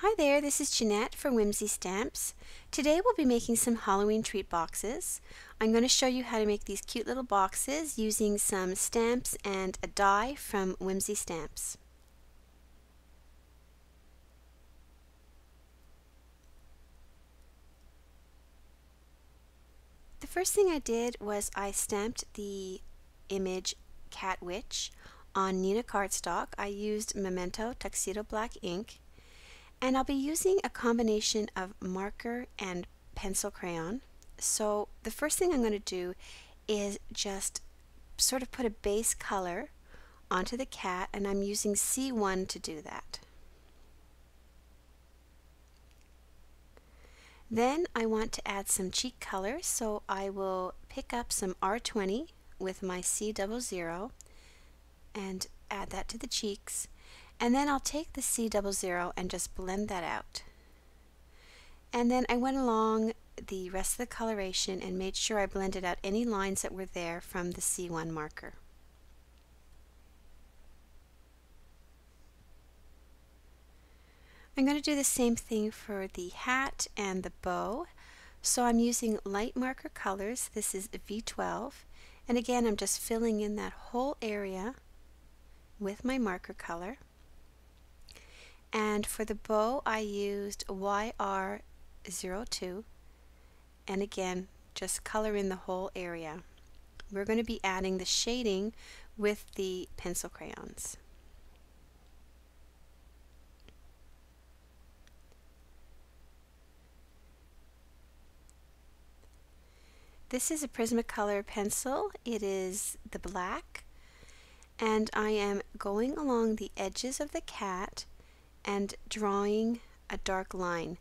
Hi there, this is Jeanette for Whimsy Stamps. Today we'll be making some Halloween treat boxes. I'm going to show you how to make these cute little boxes using some stamps and a die from Whimsy Stamps. The first thing I did was I stamped the image Cat Witch on Neehah cardstock. I used Memento Tuxedo black ink. And I'll be using a combination of marker and pencil crayon. So the first thing I'm going to do is just sort of put a base color onto the cat, and I'm using C1 to do that. Then I want to add some cheek color, so I will pick up some R20 with my C00 and add that to the cheeks. And then I'll take the C00 and just blend that out. And then I went along the rest of the coloration and made sure I blended out any lines that were there from the C1 marker. I'm going to do the same thing for the hat and the bow. So I'm using light marker colors. This is V12. And again, I'm just filling in that whole area with my marker color. And for the bow, I used YR02, and again, just color in the whole area. We're going to be adding the shading with the pencil crayons. This is a Prismacolor pencil. It is the black, and I am going along the edges of the cat and drawing a dark line.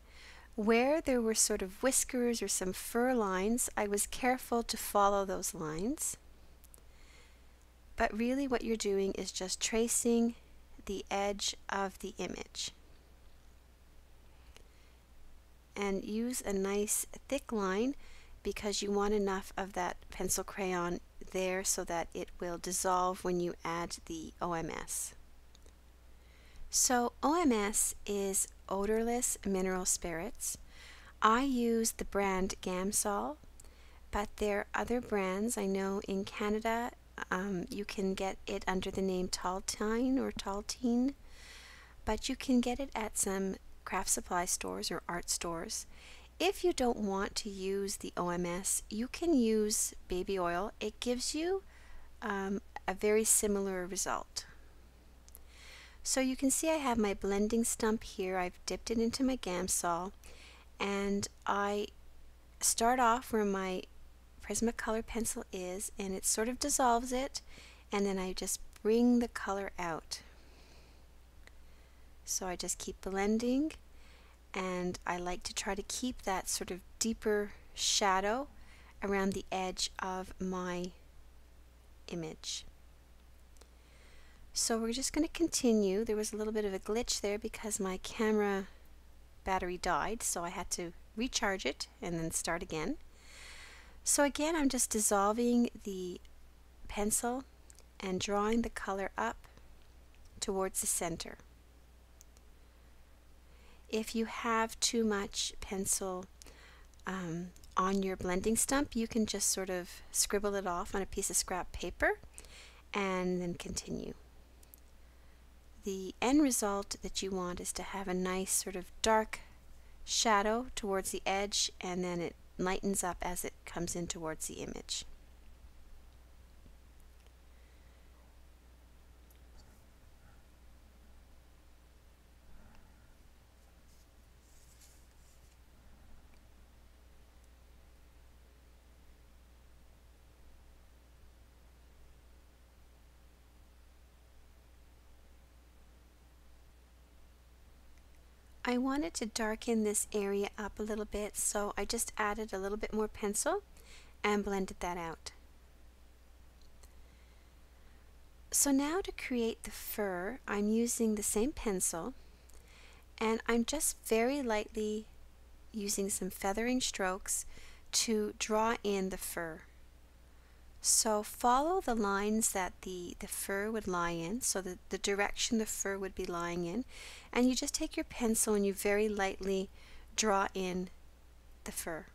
Where there were sort of whiskers or some fur lines, I was careful to follow those lines. But really what you're doing is just tracing the edge of the image. And use a nice thick line because you want enough of that pencil crayon there so that it will dissolve when you add the OMS. So OMS is odorless mineral spirits. I use the brand Gamsol, but there are other brands. I know in Canada you can get it under the name Taltine or Taltine, but you can get it at some craft supply stores or art stores. If you don't want to use the OMS, you can use baby oil. It gives you a very similar result. So you can see I have my blending stump here. I've dipped it into my Gamsol, and I start off where my Prismacolor pencil is, and it sort of dissolves it, and then I just bring the color out. So I just keep blending, and I like to try to keep that sort of deeper shadow around the edge of my image. So we're just going to continue. There was a little bit of a glitch there because my camera battery died, so I had to recharge it and then start again. So again, I'm just dissolving the pencil and drawing the color up towards the center. If you have too much pencil on your blending stump, you can just sort of scribble it off on a piece of scrap paper and then continue. The end result that you want is to have a nice sort of dark shadow towards the edge, and then it lightens up as it comes in towards the image. I wanted to darken this area up a little bit, so I just added a little bit more pencil and blended that out. So now to create the fur, I'm using the same pencil, and I'm just very lightly using some feathering strokes to draw in the fur. So follow the lines that the fur would lie in, so the direction the fur would be lying in, and you just take your pencil and you very lightly draw in the fur.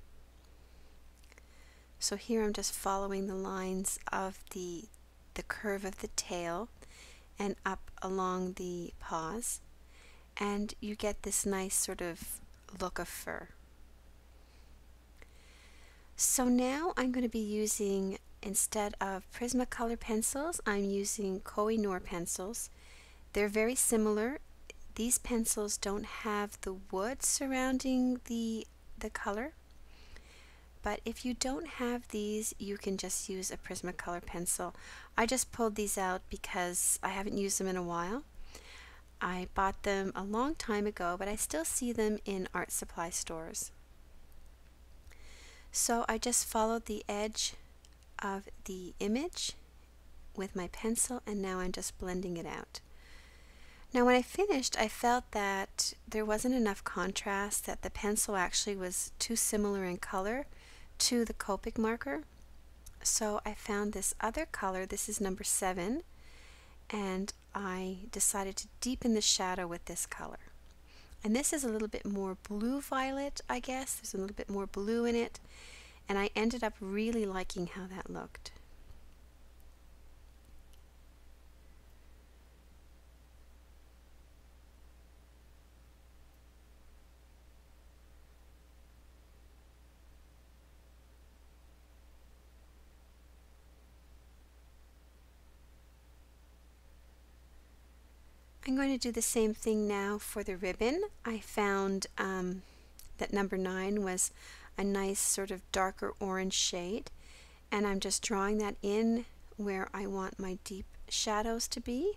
So here I'm just following the lines of the curve of the tail and up along the paws, and you get this nice sort of look of fur. So now I'm going to be using, instead of Prismacolor pencils, I'm using KOH-I-NOOR pencils. They're very similar. These pencils don't have the wood surrounding the color, but if you don't have these, you can just use a Prismacolor pencil. I just pulled these out because I haven't used them in a while. I bought them a long time ago, but I still see them in art supply stores. So I just followed the edge of the image with my pencil, and now I'm just blending it out. Now when I finished, I felt that there wasn't enough contrast, that the pencil actually was too similar in color to the Copic marker. So I found this other color, this is number 7, and I decided to deepen the shadow with this color. And this is a little bit more blue-violet, I guess. There's a little bit more blue in it, and I ended up really liking how that looked. I'm going to do the same thing now for the ribbon. I found that number 9 was a nice sort of darker orange shade, and I'm just drawing that in where I want my deep shadows to be,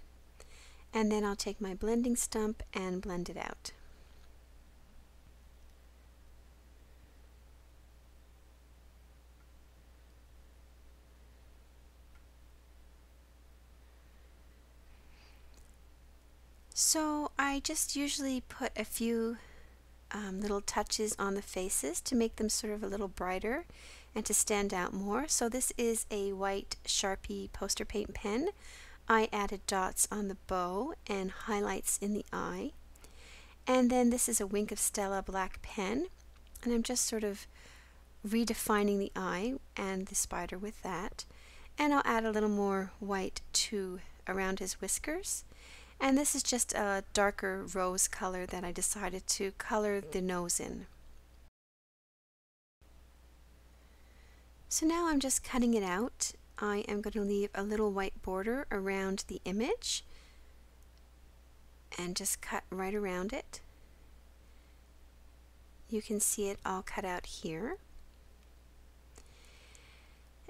and then I'll take my blending stump and blend it out. So I just usually put a few little touches on the faces to make them sort of a little brighter and to stand out more. So this is a white Sharpie poster paint pen. I added dots on the bow and highlights in the eye. And then this is a Wink of Stella black pen, and I'm just sort of redefining the eye and the spider with that. And I'll add a little more white to around his whiskers. And this is just a darker rose color that I decided to color the nose in. So now I'm just cutting it out. I am going to leave a little white border around the image and just cut right around it. You can see it all cut out here.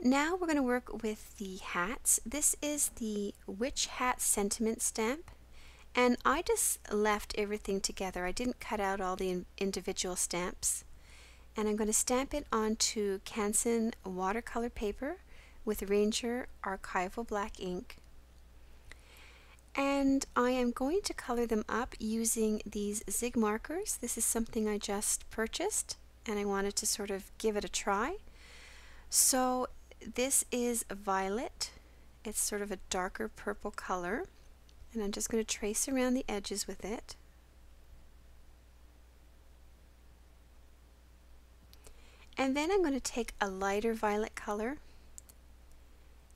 Now we're going to work with the hats. This is the Witch Hat Sentiment stamp. And I just left everything together. I didn't cut out all the individual stamps. And I'm going to stamp it onto Canson watercolor paper with Ranger Archival black ink. And I am going to color them up using these Zig markers. This is something I just purchased, and I wanted to sort of give it a try. So this is violet. It's sort of a darker purple color. And I'm just going to trace around the edges with it. And then I'm going to take a lighter violet color,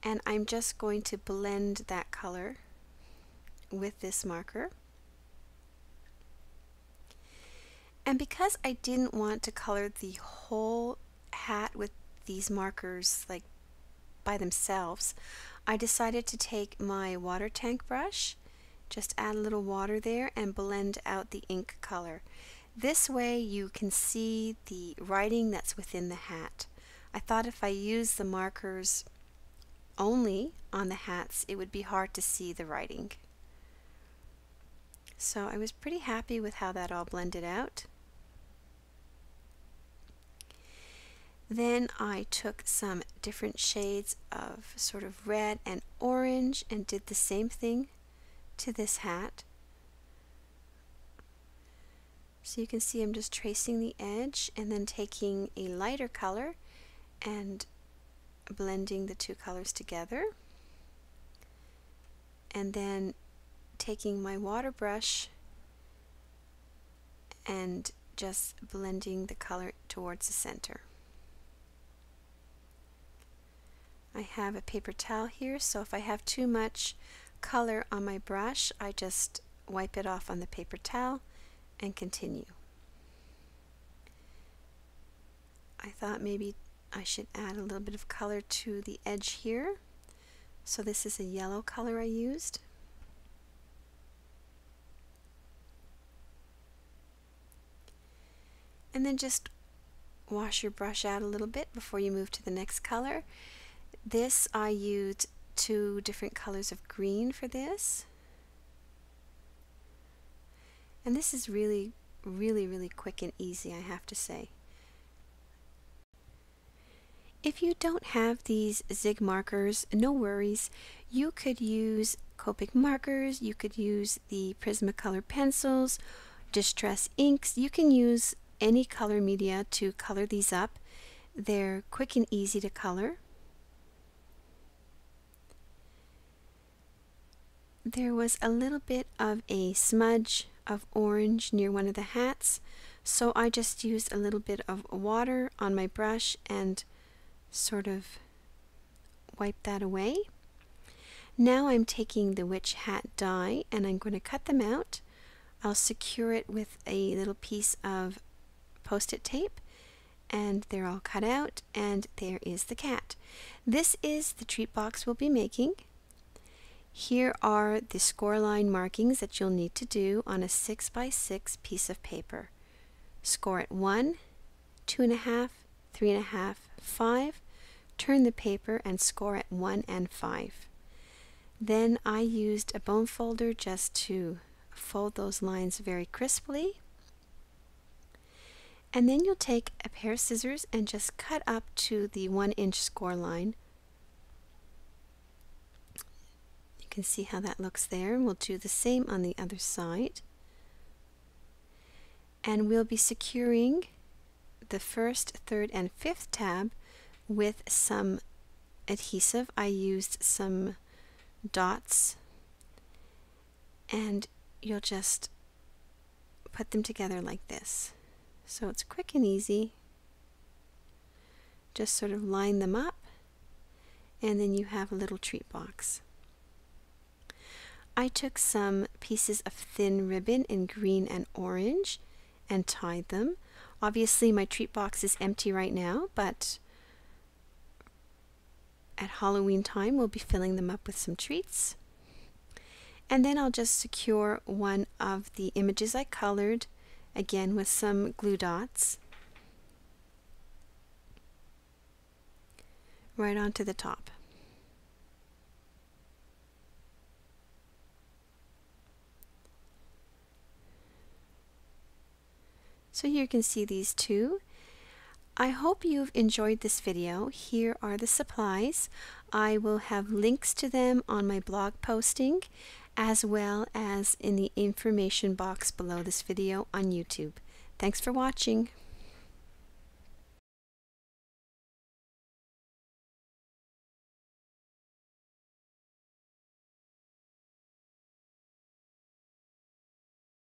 and I'm just going to blend that color with this marker. And because I didn't want to color the whole hat with these markers like by themselves, I decided to take my water tank brush, just add a little water there and blend out the ink color. This way you can see the writing that's within the hat. I thought if I used the markers only on the hats, it would be hard to see the writing. So I was pretty happy with how that all blended out. Then I took some different shades of sort of red and orange and did the same thing to this hat. So you can see I'm just tracing the edge and then taking a lighter color and blending the two colors together, and then taking my water brush and just blending the color towards the center. I have a paper towel here, so if I have too much color on my brush, I just wipe it off on the paper towel and continue. I thought maybe I should add a little bit of color to the edge here. So this is a yellow color I used. And then just wash your brush out a little bit before you move to the next color. This I used 2 different colors of green for this. And this is really quick and easy, I have to say. If you don't have these zig markers, no worries. You could use Copic markers, you could use the Prismacolor pencils, distress inks. You can use any color media to color these up. They're quick and easy to color. There was a little bit of a smudge of orange near one of the hats, so I just used a little bit of water on my brush and sort of wipe that away. Now I'm taking the witch hat die and I'm going to cut them out. I'll secure it with a little piece of post-it tape, and they're all cut out, and there is the cat. This is the treat box we'll be making. Here are the score line markings that you'll need to do on a 6x6 piece of paper. Score at 1, 2.5, 3.5, 5. Turn the paper and score at 1 and 5. Then I used a bone folder just to fold those lines very crisply. And then you'll take a pair of scissors and just cut up to the 1-inch score line. You can see how that looks there, and we'll do the same on the other side. And we'll be securing the 1st, 3rd, and 5th tab with some adhesive. I used some dots, and you'll just put them together like this. So it's quick and easy. Just sort of line them up, and then you have a little treat box. I took some pieces of thin ribbon in green and orange and tied them. Obviously my treat box is empty right now, but at Halloween time we'll be filling them up with some treats. And then I'll just secure one of the images I colored, again with some glue dots, right onto the top. So here you can see these two. I hope you've enjoyed this video. Here are the supplies. I will have links to them on my blog posting, as well as in the information box below this video on YouTube. Thanks for watching.